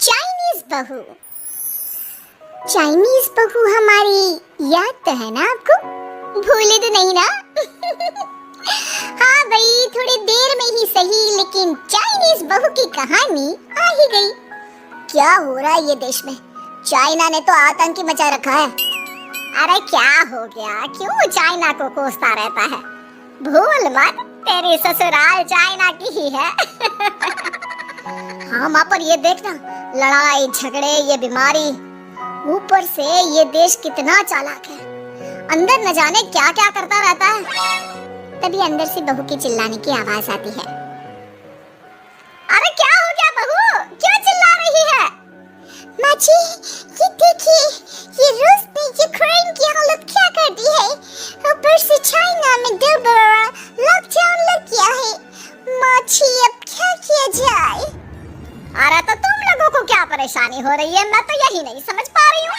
Chinese बहू। Chinese बहू हमारी याद तो है ना आपको? भूले तो नहीं ना? हाँ भाई, थोड़ी देर में ही सही, लेकिन चाइनीज बहू की कहानी आ ही गई। क्या हो रहा है ये देश में? चाइना ने तो आतंक ही मचा रखा है। अरे क्या हो गया? क्यों चाइना को कोसता रहता है? भूल मत, तेरी ससुराल चाइना की ही है। हाँ माँ, पर ये देखना, लड़ाई झगड़े, ये बीमारी, ऊपर से ये देश कितना चालाक है। अंदर न जाने क्या क्या करता रहता है। तभी अंदर से बहू की चिल्लाने की आवाज आती है। अरे क्या हो गया बहू, क्यों चिल्ला रही है? माँ जी, ये देखिए, ये रूस ने यूक्रेन की हालत क्या कर दी है। ऊपर से चाइना में दोबारा लॉकडाउन लग गया है। माँ जी, अब क्या किया जाए? अरे तो तुम लोगों को क्या परेशानी हो रही है? मैं तो यही नहीं समझ पा रही हूँ।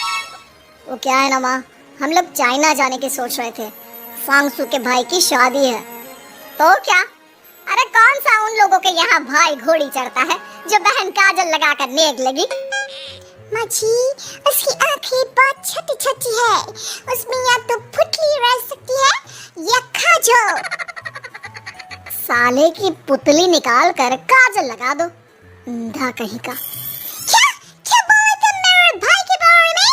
वो क्या है ना माँ, हम लोग चाइना जाने की सोच रहे थे। सांगसू के भाई की शादी है। तो क्या? अरे कौन सा उन लोगों के यहाँ भाई घोड़ी चढ़ता है जो बहन काजल लगाकर नेक लगी? माँ जी, उसकी आंखें बहुत छोटी छोटी है, उसमें या तो पुतली रह सकती है या काजल। साले की पुतली निकाल कर काजल लगा दो, अंधा कहीं का। क्या क्या बोला तुम मेरे भाई के बारे में?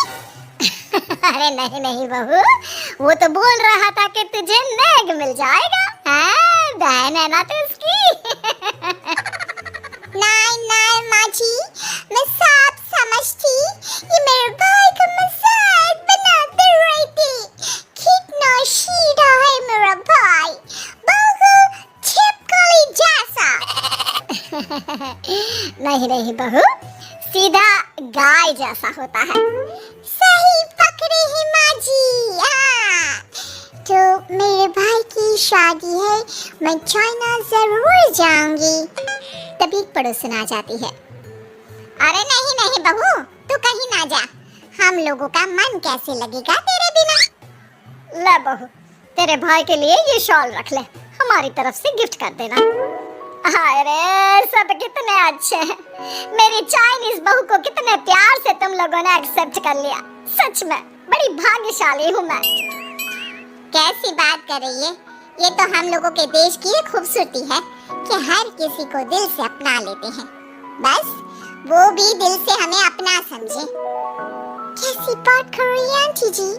अरे नहीं नहीं बहू, वो तो बोल रहा था कि तुझे नेग मिल जाएगा। हाँ, बहन है ना तू उसकी। नहीं नहीं माँ जी, मैं सब समझती, ये मेरे भाई का मजाक बनाते रही थी। कितना सीधा है मेरा भाई, बिल्कुल छिपकली जैसा। नहीं नहीं बहू, सीधा गाय जैसा होता है। सही पकड़े हैं माँ जी। हाँ, तो मेरे भाई की शादी है, मैं चाइना जरूर जाऊंगी। तभी एक पड़ोसन आ जाती है। अरे नहीं नहीं बहू, तू कहीं ना जा, हम लोगों का मन कैसे लगेगा तेरे बिना। ले बहू, तेरे भाई के लिए ये शॉल रख ले, हमारी तरफ से गिफ्ट कर देना। अरे सब कितने अच्छे हैं। मेरी चाइनीज बहू को कितने प्यार से तुम लोगों ने एक्सेप्ट कर लिया। सच में बड़ी भाग्यशाली हूँ मैं। कैसी बात कर रही है? ये तो हम लोगों के देश की एक खूबसूरती है कि हर किसी को दिल से अपना लेते हैं, बस वो भी दिल से हमें अपना समझे। कैसी बात कर रही है आंटी जी?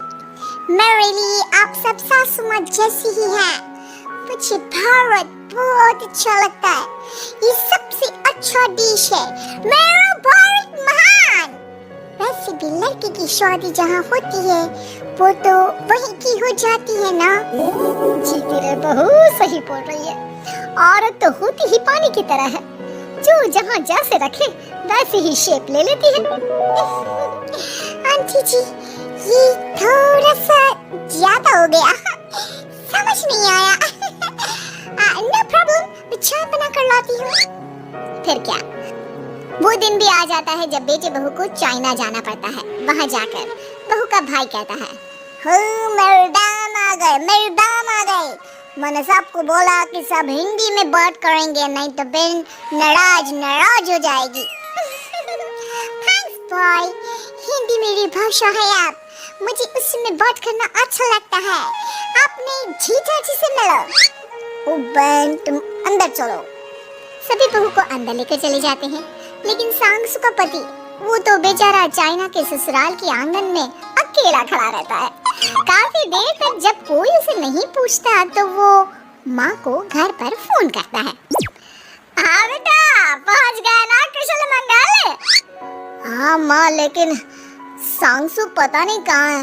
मेरे लिए आप सब सासू माँ जैसी ही हैं। मुझे भारत बहुत अच्छा लगता है, ये सबसे अच्छा देश है। मेरा भारत महान। वैसे भी लड़की की शादी जहाँ होती है वो तो वहीं की हो जाती है ना? जी तेरे बहू सही बोल रही है। औरत तो होती ही पानी की तरह है, जो जहाँ जैसे रखे वैसे ही शेप ले लेती है। आंटी जी, ये थोड़ा सा ज्यादा हो गया, समझ नहीं आया। नो प्रॉब्लम, मैं चाय बना कर लाती हूँ। फिर क्या, वो दिन भी आ जाता है जब बेटे बहू को चाइना जाना पड़ता है। वहाँ जाकर बहू का भाई कहता है, मेरे दाम आ गए, मेरे दाम आ गए। मैंने सबको बोला कि सब हिंदी में बात करेंगे, नहीं तो बहन नाराज हो जाएगी। थैंक्स बॉय, हिंदी मेरी भाषा है। आप मुझे उसमें बात करना अच्छा लगता है। आपने जीजा जी से मिलो। ओ बहन, तुम अंदर चलो। सभी बहू को अंदर लेकर चले जाते हैं, लेकिन सांगसू का पति, वो तो बेचारा चाइना के ससुराल के आंगन में अकेला खड़ा रहता है। काफी देर तक जब कोई उसे नहीं पूछता तो वो माँ को घर पर फोन करता है। हाँ बेटा, पहुँच गए ना कुशल मंगल? हाँ माँ, लेकिन सांगसू पता नहीं कहाँ है।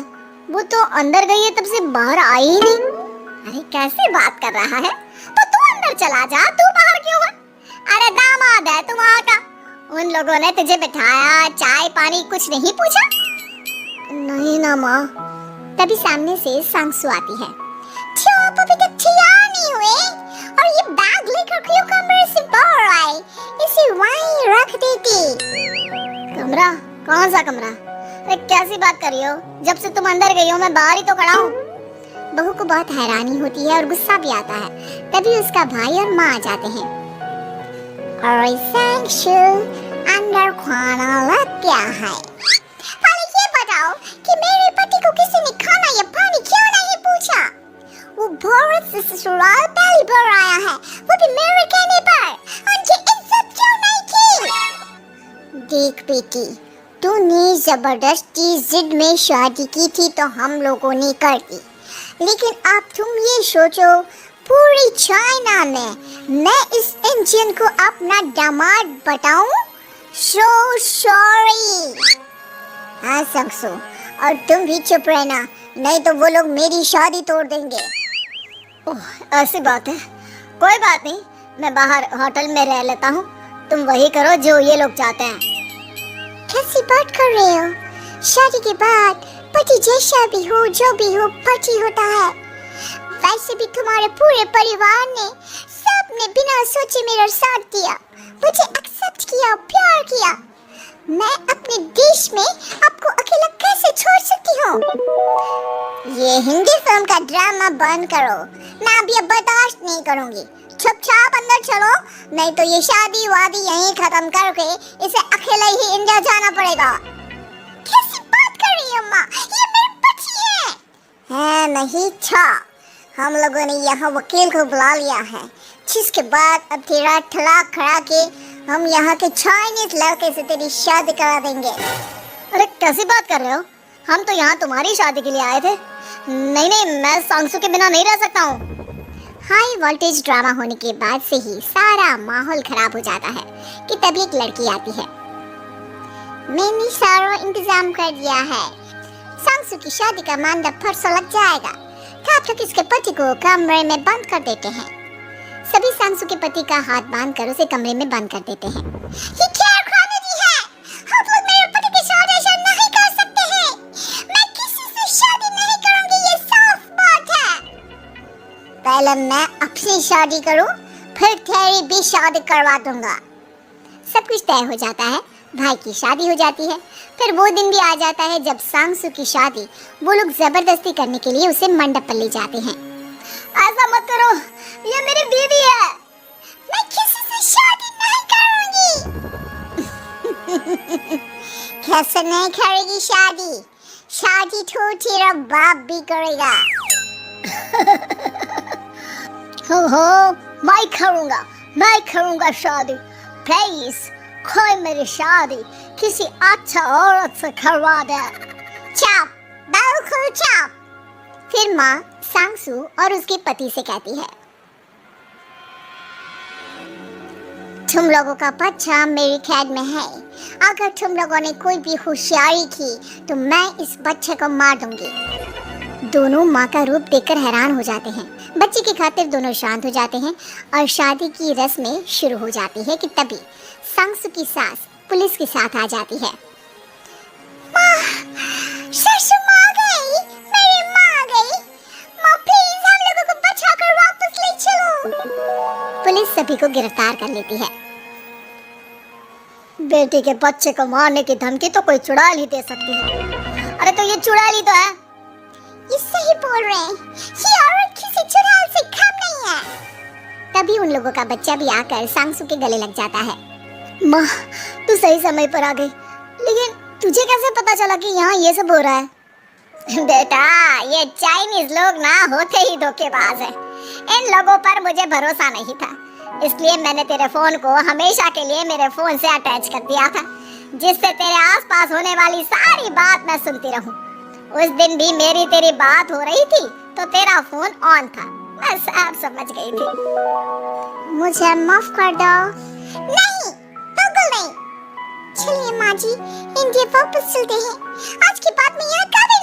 वो तो अंदर गई है, तब से बाहर आई ही नहीं। अरे कैसे बात कर रहा है? तो तू अंदर चला जा, तू बाहर क्यों है? अरे दामाद है तू वहाँ का, उन लोगों ने तुझे बिठाया, चाय पानी कुछ नहीं पूछा? नहीं ना माँ। तभी सामने से सांगसू आती है। आप अभी तक तैयार नहीं हुए और ये बैग लेकर क्यों कमरे से बाहर आए? इसे वहीं रख देती। कमरा? कौन सा कमरा? अरे कैसी बात कर रही हो? जब से तुम अंदर गई हो मैं बाहर ही तो खड़ा हूँ। बहू को बहुत हैरानी होती है और गुस्सा भी आता है। तभी उसका भाई और माँ आ जाते हैं। अरे सांगसू, अंदर खाना क्या है? पहले ये बताओ कि मेरे पति को किसी ने खाना या पानी क्यों नहीं पूछा? वो भारत से ससुराल पहली बार आया है, वो भी मेरे कहने पर। उनकी इज्जत क्यों नहीं की? देख बेटी, तूने जबरदस्ती जिद में शादी की थी तो हम लोगों ने कर दी, लेकिन अब तुम ये सोचो, पूरी चाइना में मैं इस इंडियन को अपना दामाद बताऊं? So sorry। हाँ संगसु, और तुम भी चुप रहना, नहीं तो वो लोग मेरी शादी तोड़ देंगे। ओह, ऐसी बात है। कोई बात नहीं, मैं बाहर होटल में रह लेता हूँ, तुम वही करो जो ये लोग चाहते हैं। कैसी बात कर रहे हो? शादी के बाद पति जैसा भी हो, जो भी हो, पति होता है। वैसे भी तुम्हारे पूरे परिवार ने सबने बिना सोचे मेरा साथ दिया, मुझे एक्सेप्ट किया, प्यार किया। मैं अपने देश में आपको अकेला कैसे छोड़ सकती हूँ? ये हिंदी फिल्म का ड्रामा बंद करो, मैं अब ये बर्दाश्त नहीं करूँगी। चुपचाप अंदर चलो, नहीं तो ये शादी वादी यहीं खत्म करके इसे अकेला ही इंडिया जाना पड़ेगा। कैसी बात कर रही है अम्मा? ये मेरे पति है नहीं था। हम लोगों ने यहाँ वकील को बुला लिया है, जिसके बाद अब तेरा तलाक करा के हम यहाँ के चाइनीज लड़के से तेरी शादी करा देंगे। अरे कैसी बात कर रहे हो? हम तो यहाँ तुम्हारी शादी के लिए आए थे। नहीं नहीं, मैं सांसू के बिना नहीं रह सकता हूँ। हाई वोल्टेज ड्रामा होने के बाद से ही सारा माहौल खराब हो जाता है कि तभी एक लड़की आती है। मैंने सारा इंतजाम कर दिया है, सांसू की शादी का मंडप परसों लग जाएगा। तब तक इसके पति को कमरे में बंद कर देते हैं। सभी सांसू के पति का हाथ बांध कर उसे कमरे में बंद कर देते हैं। ये क्या खानदानी है? आप लोग मेरे पति के साथ ऐसा नहीं कर सकते हैं। मैं किसी से शादी नहीं करूंगी, ये साफ बात है। पहले मैं अपनी शादी करूं, फिर तेरी भी शादी करवा दूंगा। सब कुछ तय हो जाता है, भाई की शादी हो जाती है। फिर वो दिन भी आ जाता है जब सांसू की शादी वो लोग जबरदस्ती करने के लिए उसे मंडप पर ले जाते हैं। ऐसा मत करो, ये मेरी बीवी है। मैं किसी से शादी नहीं करूंगी। कैसे नहीं करेगी शादी? शादी तो तेरा बाप भी करेगा। हो, मैं करूंगा शादी। प्लीज कोई मेरी शादी किसी अच्छा औरत से करवा दे। चुप, बिल्कुल चुप। फिर माँ सांसू और उसके पति से कहती है, तुम लोगों का बच्चा मेरी कैद में है। अगर तुम लोगों ने कोई भी होशियारी की तो मैं इस बच्चे को मार दूंगी। दोनों माँ का रूप देखकर हैरान हो जाते हैं। बच्चे की खातिर दोनों शांत हो जाते हैं और शादी की रस्में शुरू हो जाती है कि तभी सांसू की सास पुलिस के साथ आ जाती है। सासू माँ आ गई, मेरी माँ आ गई। माँ प्लीज हम लोगों को बचाकर वापस ले चलो। पुलिस सभी को गिरफ्तार कर लेती है। बेटी के बच्चे को मारने की धमकी तो कोई चुड़ैल ही दे सकती है। अरे तो ये चुड़ैल ही तो है। ये सही बोल रहे हैं, ये औरत किसी चुड़ैल से कम नहीं है। तभी उन लोगों का बच्चा भी आकर सांसू के गले लग जाता है। माँ, तू सही समय पर आ गई, लेकिन तुझे कैसे पता चला कि यहाँ ये सब हो रहा है? बेटा, ये चाइनीज लोग ना होते ही धोखेबाज है। इन लोगों पर मुझे भरोसा नहीं था, इसलिए मैंने तेरे फोन को हमेशा के लिए मेरे फोन से अटैच कर दिया था, जिससे तेरे आसपास होने वाली सारी बात मैं सुनती रहूं। उस दिन भी मेरी तेरी बात हो रही थी तो तेरा फोन ऑन था, मैं सब समझ गई थी। मुझे माफ कर दो। नहीं, बिल्कुल नहीं। चलिए माँ जी, इंडिया वापस चलते हैं। आज के बाद मैं यहाँ कभी